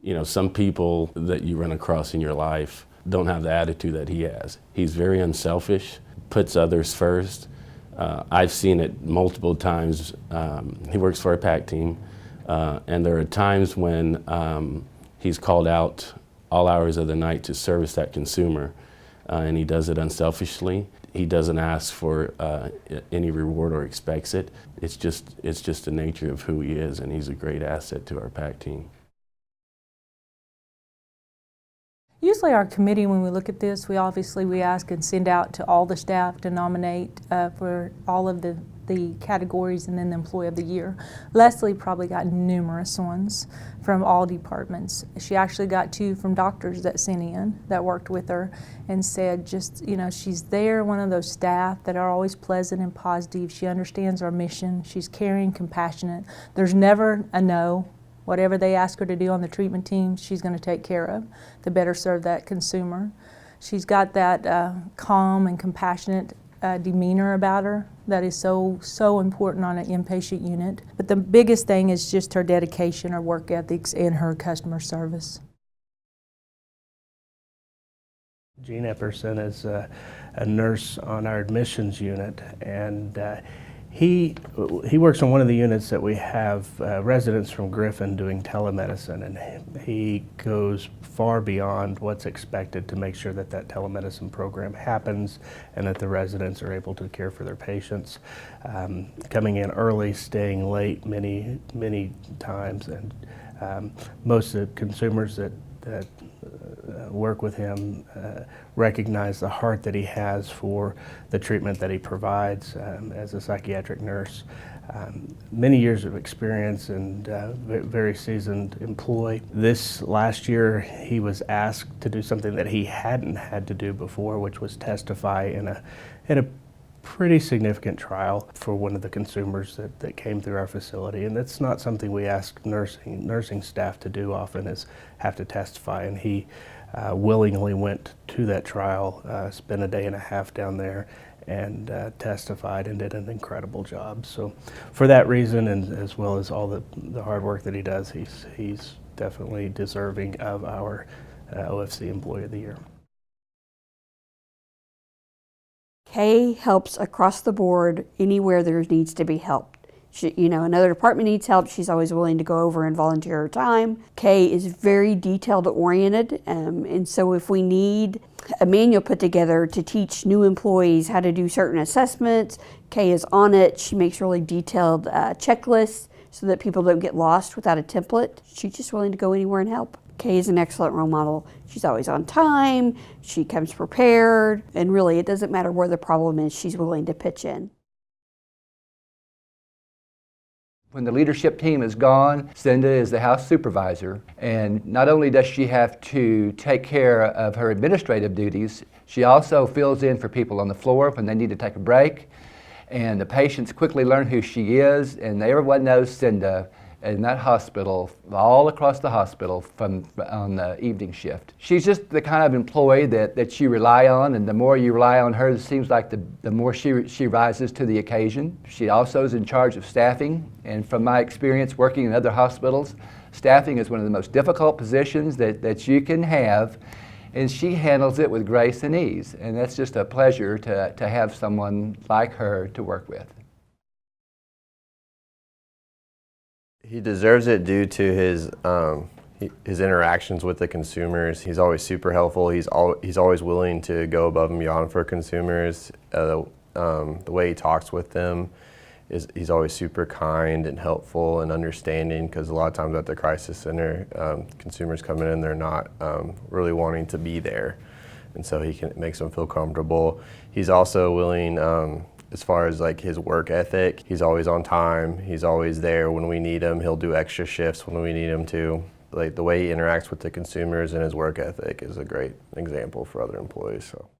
You know, some people that you run across in your life don't have the attitude that he has. He's very unselfish, puts others first. I've seen it multiple times. He works for a PAC team, and there are times when he's called out all hours of the night to service that consumer, and he does it unselfishly. He doesn't ask for any reward or expects it. It's just the nature of who he is, and he's a great asset to our PAC team. Usually our committee, when we look at this, we ask and send out to all the staff to nominate for all of the categories and then the Employee of the Year. Leslie probably got numerous ones from all departments. She actually got 2 from doctors that sent in that worked with her and said just, you know, she's there, one of those staff that are always pleasant and positive. She understands our mission. She's caring, compassionate. There's never a no. Whatever they ask her to do on the treatment team, she's going to take care of to better serve that consumer. She's got that calm and compassionate demeanor about her that is so important on an inpatient unit. But the biggest thing is just her dedication, her work ethics, and her customer service. Gene Epperson is a nurse on our admissions unit, and he works on one of the units that we have residents from Griffin doing telemedicine, and he goes far beyond what's expected to make sure that that telemedicine program happens and that the residents are able to care for their patients. Coming in early, staying late many times, and most of the consumers that work with him recognize the heart that he has for the treatment that he provides as a psychiatric nurse. Many years of experience and very seasoned employee. This last year he was asked to do something that he hadn't had to do before, which was testify in a pretty significant trial for one of the consumers that came through our facility. And that's not something we ask nursing staff to do often, is have to testify. And he willingly went to that trial, spent a day and a half down there, and testified and did an incredible job. So for that reason, and as well as all the hard work that he does, he's definitely deserving of our OFC Employee of the Year. Kay helps across the board anywhere there needs to be help. Another department needs help, she's always willing to go over and volunteer her time. Kay is very detailed oriented, and so if we need a manual put together to teach new employees how to do certain assessments, Kay is on it. She makes really detailed checklists so that people don't get lost without a template. She's just willing to go anywhere and help. Kay is an excellent role model. She's always on time, she comes prepared, and really it doesn't matter where the problem is, she's willing to pitch in. When the leadership team is gone, Cinda is the house supervisor, and not only does she have to take care of her administrative duties, she also fills in for people on the floor when they need to take a break, and the patients quickly learn who she is, and everyone knows Cinda in that hospital, all across the hospital on the evening shift. She's just the kind of employee that you rely on, and the more you rely on her, it seems like the more she rises to the occasion. She also is in charge of staffing, and from my experience working in other hospitals, staffing is one of the most difficult positions that you can have, and she handles it with grace and ease, and that's just a pleasure to have someone like her to work with. He deserves it due to his interactions with the consumers. He's always super helpful. He's always willing to go above and beyond for consumers. The way he talks with them he's always super kind and helpful and understanding, because a lot of times at the crisis center, consumers come in and they're not really wanting to be there, and so makes them feel comfortable. He's also willing. As far as like his work ethic, he's always on time, he's always there when we need him, he'll do extra shifts when we need him to. Like the way he interacts with the consumers and his work ethic is a great example for other employees. So.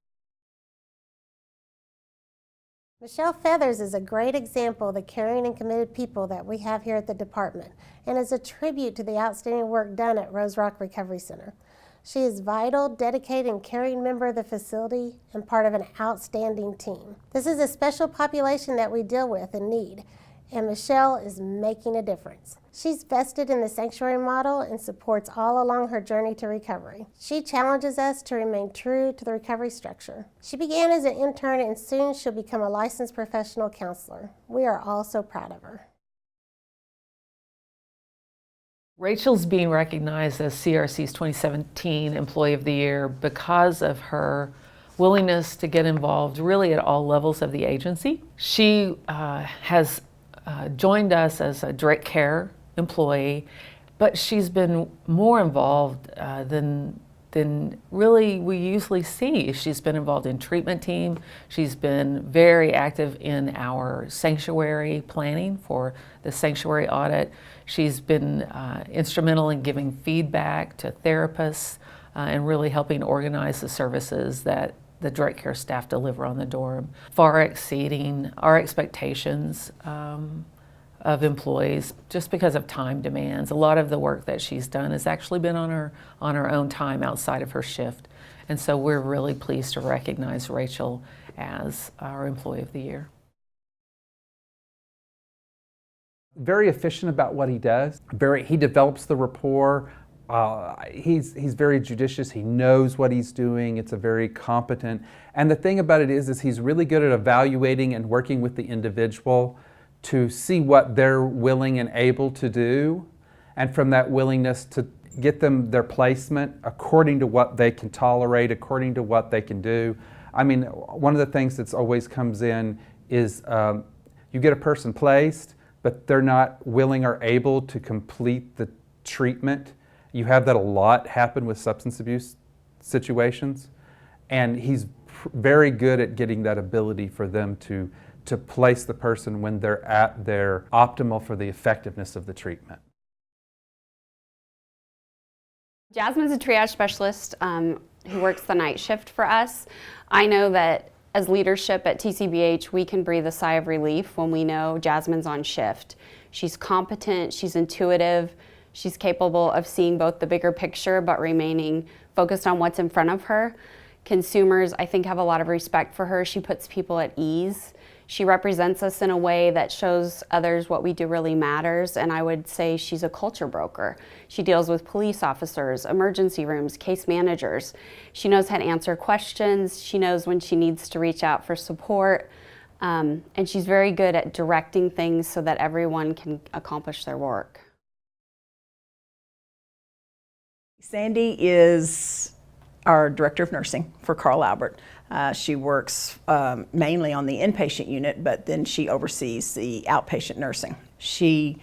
Michelle Feathers is a great example of the caring and committed people that we have here at the department, and is a tribute to the outstanding work done at Rose Rock Recovery Center. She is a vital, dedicated, and caring member of the facility and part of an outstanding team. This is a special population that we deal with and need, and Michelle is making a difference. She's vested in the sanctuary model and supports all along her journey to recovery. She challenges us to remain true to the recovery structure. She began as an intern and soon she'll become a licensed professional counselor. We are all so proud of her. Rachel's being recognized as CRC's 2017 Employee of the Year because of her willingness to get involved really at all levels of the agency. She has joined us as a direct care employee, but she's been more involved than really we usually see. She's been involved in treatment team. She's been very active in our sanctuary planning for the sanctuary audit. She's been instrumental in giving feedback to therapists and really helping organize the services that the direct care staff deliver on the dorm, far exceeding our expectations of employees just because of time demands. A lot of the work that she's done has actually been on her own time outside of her shift. And so we're really pleased to recognize Rachel as our Employee of the Year. Very efficient about what he does. He develops the rapport. He's very judicious. He knows what he's doing. It's a very competent. And the thing about it is he's really good at evaluating and working with the individual to see what they're willing and able to do, and from that willingness to get them their placement according to what they can tolerate, according to what they can do. I mean, one of the things that's always comes in is you get a person placed, but they're not willing or able to complete the treatment. You have that a lot happen with substance abuse situations, and he's very good at getting that ability for them to place the person when they're at their optimal for the effectiveness of the treatment. Jasmine's a triage specialist who works the night shift for us. I know that as leadership at TCBH, we can breathe a sigh of relief when we know Jasmine's on shift. She's competent, she's intuitive, she's capable of seeing both the bigger picture but remaining focused on what's in front of her. Consumers, I think, have a lot of respect for her. She puts people at ease. She represents us in a way that shows others what we do really matters, and I would say she's a culture broker. She deals with police officers, emergency rooms, case managers. She knows how to answer questions. She knows when she needs to reach out for support, and she's very good at directing things so that everyone can accomplish their work. Sandy is our Director of Nursing for Carl Albert. She works mainly on the inpatient unit, but then she oversees the outpatient nursing. She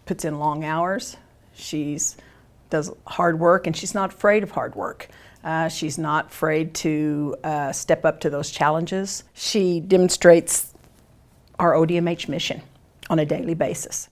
puts in long hours, does hard work, and she's not afraid of hard work. She's not afraid to step up to those challenges. She demonstrates our ODMH mission on a daily basis.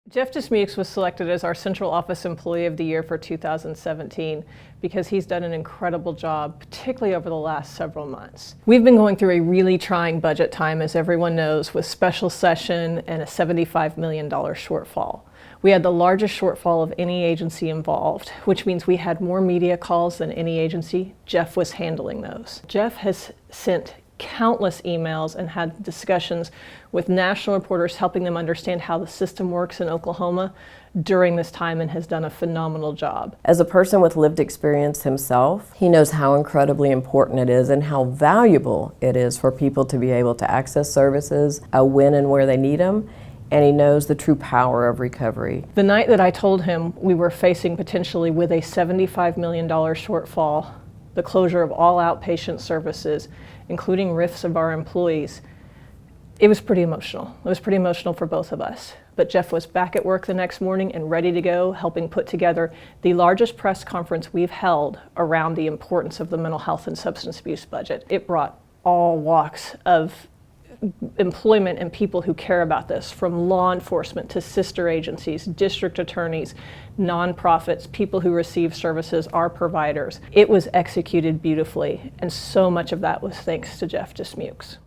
Jeff Dismukes was selected as our Central Office Employee of the Year for 2017 because he's done an incredible job, particularly over the last several months. We've been going through a really trying budget time, as everyone knows, with special session and a $75 million shortfall. We had the largest shortfall of any agency involved, which means we had more media calls than any agency. Jeff was handling those. Jeff has sent countless emails and had discussions with national reporters, helping them understand how the system works in Oklahoma during this time, and has done a phenomenal job. As a person with lived experience himself, he knows how incredibly important it is and how valuable it is for people to be able to access services when and where they need them, and he knows the true power of recovery. The night that I told him we were facing potentially with a $75 million shortfall, the closure of all outpatient services, including RIFs of our employees, it was pretty emotional. It was pretty emotional for both of us. But Jeff was back at work the next morning and ready to go, helping put together the largest press conference we've held around the importance of the mental health and substance abuse budget. It brought all walks of employment and people who care about this, from law enforcement to sister agencies, district attorneys, nonprofits, people who receive services, our providers. It was executed beautifully, and so much of that was thanks to Jeff Dismukes.